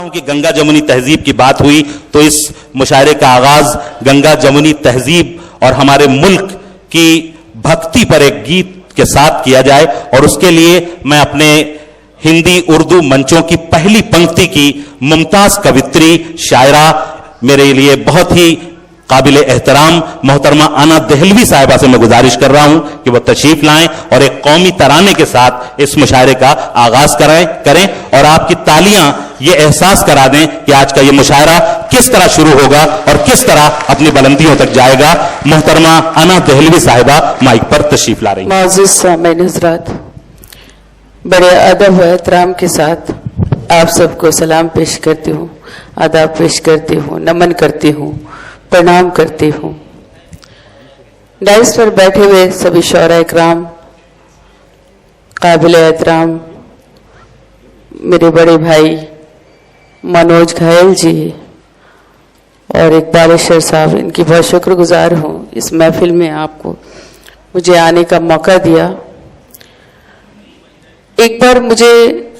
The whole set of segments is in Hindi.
हूं कि गंगा जमुनी तहजीब की बात हुई तो इस मुशायरे का आगाज गंगा जमुनी तहजीब और हमारे मुल्क की भक्ति पर एक गीत के साथ किया जाए, और उसके लिए मैं अपने हिंदी उर्दू मंचों की पहली पंक्ति की मुमताज कवित्री शायरा, मेरे लिए बहुत ही काबिल एहतराम मोहतरमा आना दहलवी साहिबा से मैं गुजारिश कर रहा हूं कि वह तशरीफ लाएं और एक कौमी तराने के साथ इस मुशायरे का आगाज करें और आपकी तालियां ये एहसास करा दें कि आज का ये मुशायरा किस तरह शुरू होगा और किस तरह अपनी बुलंदियों तक जाएगा। मोहतरमा आना दहलवी साहिबा माइक पर तशरीफ ला रही हैं। मौजूद सामीन हज़रात, बड़े अदब व एहतराम के साथ आप सबको सलाम पेश करती हूँ, आदाब पेश करती हूँ, नमन करती हूँ, प्रणाम करती हूँ। डाइस पर बैठे हुए सभी शौरा इकराम, काबिल एहतराम मेरे बड़े भाई मनोज घायल जी और इकबाल अशर साहब, इनकी बहुत शुक्रगुजार हूँ इस महफिल में आपको मुझे आने का मौका दिया। एक बार मुझे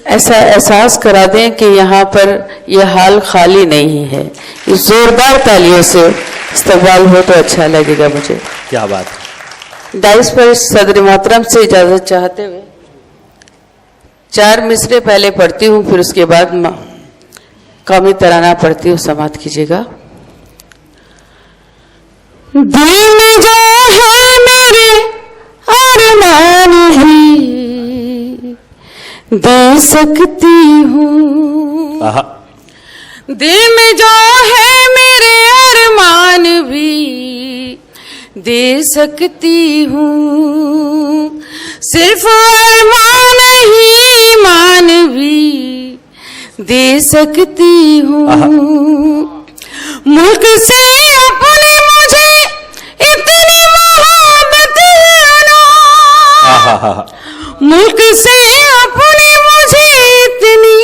ऐसा एहसास करा दें कि यहाँ पर यह हाल खाली नहीं है। इस जोरदार तालियों से इस्तकबाल हो तो अच्छा लगेगा मुझे। क्या बात। डाइस पर सदर मोहतरम से इजाजत चाहते हुए 4 मिसरे पहले पढ़ती हूँ, फिर उसके बाद कौमी तराना पढ़ती हूँ, समाप्त कीजिएगा। दिल में जो है मेरे अरमान भी दे सकती हूँ, दिल में जो है मेरे अरमान भी दे सकती हूँ, सिर्फ अरमान ही ईमान भी दे सकती हूँ। मुल्क से अपने मुझे इतनी मोहब्बत है ना, मुल्क से अपने मुझे इतनी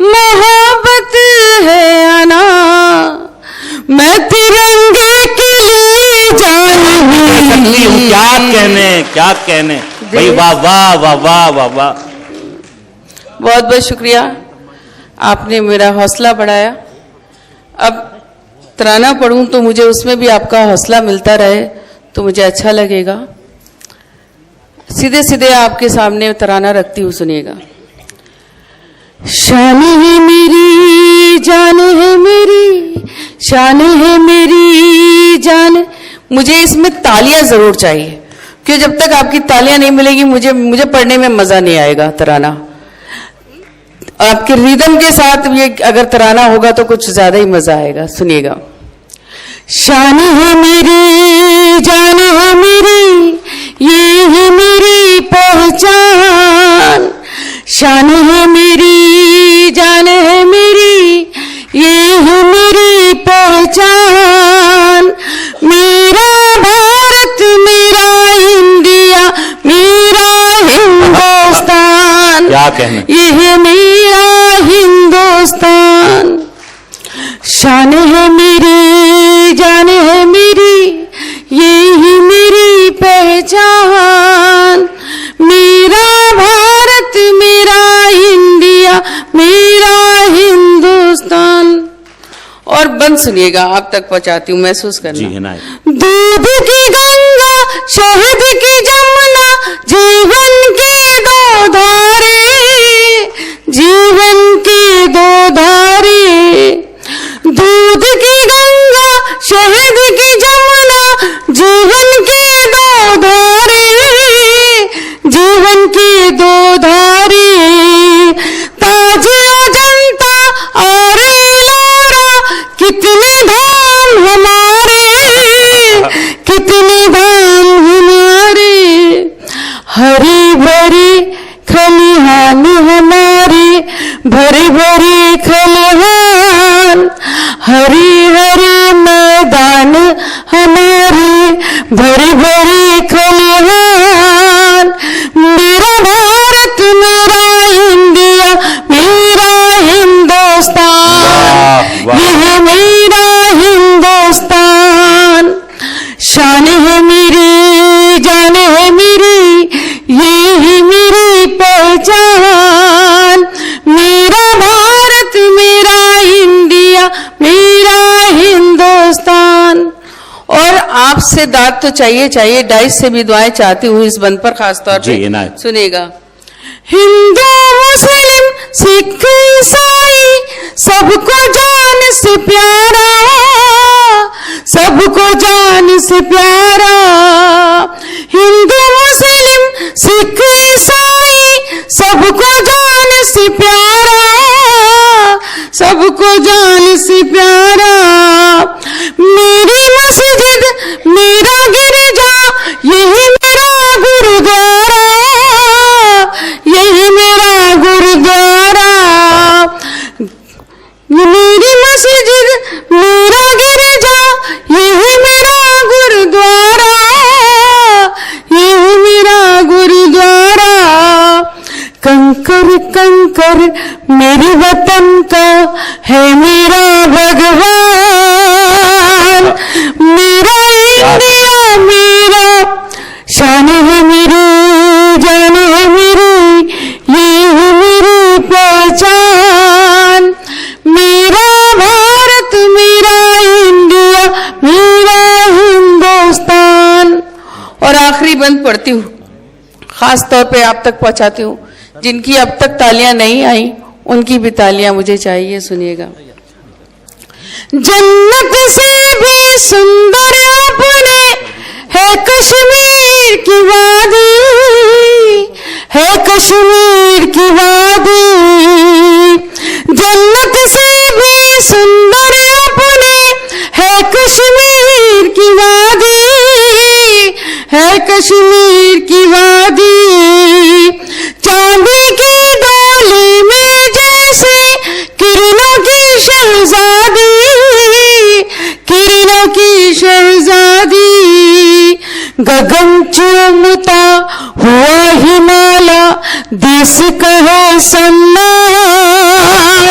मोहब्बत है ना, मैं तिरंगे के लिए जान भी। क्या कहने भाई, वाह वाह वाह वाह वाह वाह। बहुत बहुत शुक्रिया, आपने मेरा हौसला बढ़ाया। अब तराना पढ़ूं तो मुझे उसमें भी आपका हौसला मिलता रहे तो मुझे अच्छा लगेगा। सीधे सीधे आपके सामने तराना रखती हूँ, सुनिएगा। शान है मेरी जान है मेरी, शान है मेरी जान। मुझे इसमें तालियां जरूर चाहिए, क्योंकि जब तक आपकी तालियां नहीं मिलेगी मुझे पढ़ने में मजा नहीं आएगा। तराना आपके रिदम के साथ ये अगर तराना होगा तो कुछ ज्यादा ही मजा आएगा। सुनिएगा। शान है मेरी जान है मेरी, ये है मेरी पहचान। शान है मेरी जान है मेरी, ये है मेरी पहचान। मेरा भारत मेरा इंडिया मेरा हिंदुस्तान, क्या कहना, ये है मेरा हिंदुस्तान। शान है मेरी जान है मेरी, ये ही मेरी पहचान। मेरा भारत मेरा इंडिया मेरा हिंदुस्तान। और बंद सुनिएगा, आप तक पहुंचाती हूँ, महसूस करना। दूध की गंगा शहद की जमुना, जीवन के दो धारे, जीवन के दो धारे। दूध की गंगा शहद की जमुना, जीवन के दो धारे, जीवन के दो धारे। ताज अजंता और एलोरा, कितने धाम हमारे, कितने धाम हमारे। हरी भरी खलिहान हमारे, भरे भरे खलिहान। हरी हरी मैदान हमारे, भरे भरे खलिहान। मेरा भारत मेरा इंडिया मेरा हिंदुस्तान, यह मेरा हिंदुस्तान। शान है मेरी जान है मेरी, ये ही मेरी पहचान। मेरा भारत मेरा आपसे दाद तो चाहिए चाहिए, डाइस से भी दुआएं चाहती हूँ इस बंद पर खास तौर जी, पे। इनायत। सुनिएगा। हिंदू मुस्लिम सिख ईसाई सबको जान से प्यारा, सबको जान से प्यारा। हिंदू मुस्लिम सिख ईसाई सबको जान से प्यारा, सबको जान से प्यारा। मेरी मस्जिद मेरा गिरजा यही मेरा गुरुद्वारा, यही मेरा गुरुद्वारा। मेरी मस्जिद मेरा गिरजा यही मेरा गुरुद्वारा, यही मेरा गुरुद्वारा। कंकर कंकर मेरे वतन का है मेरा भगवान, मेरा इंडिया मेरा शान है मेरी, जान है मेरी, ये है मेरी पहचान। मेरा भारत मेरा इंडिया मेरा हिंदुस्तान। और आखिरी बंद पढ़ती हूँ, खास तौर पे आप तक पहुंचाती हूँ। जिनकी अब तक तालियां नहीं आई उनकी भी तालियां मुझे चाहिए। सुनिएगा। जन्नत से भी सुंदर अपने है कश्मीर की वादी, है कश्मीर की वादी। जन्नत से भी सुंदर अपने है कश्मीर की वादी, है कश्मीर की वादी। चांदी की डोली में जैसे किरणों की शहजादी, किरणों की शहजादी। गगन चूमता हुआ हिमालय देश का है सम्मान,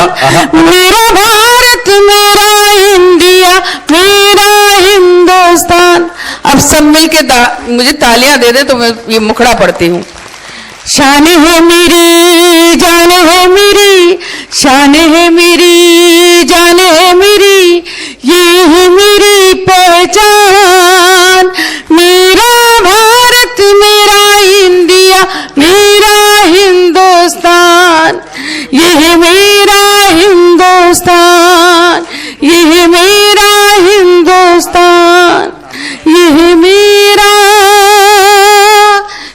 मेरा भारत मेरा इंडिया मेरा हिंदुस्तान। अब सब मिलके मुझे तालियां दे दे तो मैं ये मुखड़ा पढ़ती हूँ। शान है मेरी, जान है मेरी, शान है मेरी, जान है मेरी, ये है मेरी पहचान। मेरा भारत मेरा इंडिया मेरा हिंदुस्तान, ये है मेरा हिंदुस्तान, ये है मेरा हिंदुस्तान, ये है मेरा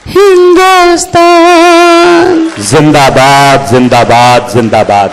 हिंदुस्तान। जिंदाबाद जिंदाबाद जिंदाबाद।